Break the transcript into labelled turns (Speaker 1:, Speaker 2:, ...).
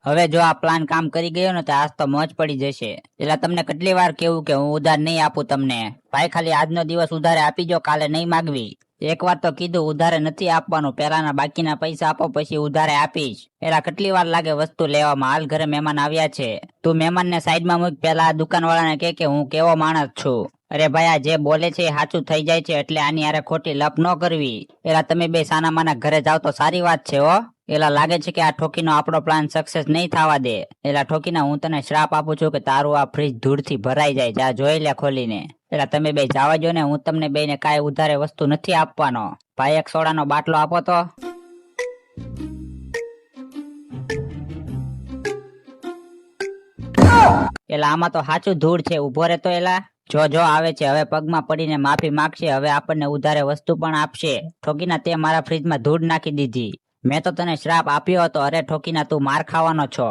Speaker 1: હવે જો આ પ્લાન કામ કરી ગયો ને તો આજ તો મોજ પડી જશે. એટલે તમને કેટલી વાર કેવું કે હું ઉધાર નહીં આપું તમને. ભાઈ ખાલી આજનો દિવસ ઉધારે આપી જો, કાલે નહીં માગવી. એક વાર તો કીધું ઉધારે નથી આપવાનું, પેલાના બાકીના પૈસા આપો પછી ઉધારે આપીશ. પેલા કેટલી વાર લાગે વસ્તુ લેવામાં. હાલ ઘરે મહેમાન આવ્યા છે. તું મહેમાનને સાઈડમાં મૂક, પેલા દુકાનવાળાને કે હું કેવો માણસ છું. અરે ભાઈ આ જે બોલે છે એ સાચું થઈ જાય છે, એટલે આની યારે ખોટી લપ ન કરવી. એલા તમે બે સાના માના ઘરે જાવ તો સારી વાત છે હો. એલા લાગે છે કે આ ઠોકીનો આપણો પ્લાન સક્સેસ નહીં થવા દે. એલા ઠોકીના હું તને શ્રાપ આપું છું કે તારું આ ફ્રીજ ધૂળથી ભરાઈ જાય. જા જોઈ લે ખોલીને. એલા તમે બે જવા જો ને, હું તમને બેને કાંઈ ઉધારે વસ્તુ નથી આપવાનો. ભાઈ એક સોડાનો બાટલો આપો તો. એલા આમાં તો સાચું ધૂળ છે, ઉભો રહેતો. એલા જો આવે છે, હવે પગમાં પડીને માફી માંગશે. હવે આપણને ઉધારે વસ્તુ પણ આપશે. ઠોકીના તે મારા ફ્રીજમાં ધૂળ નાખી દીધી. મેં તો તને શ્રાપ આપ્યો હતો. અરે ઠોકીના તું માર ખાવાનો છો.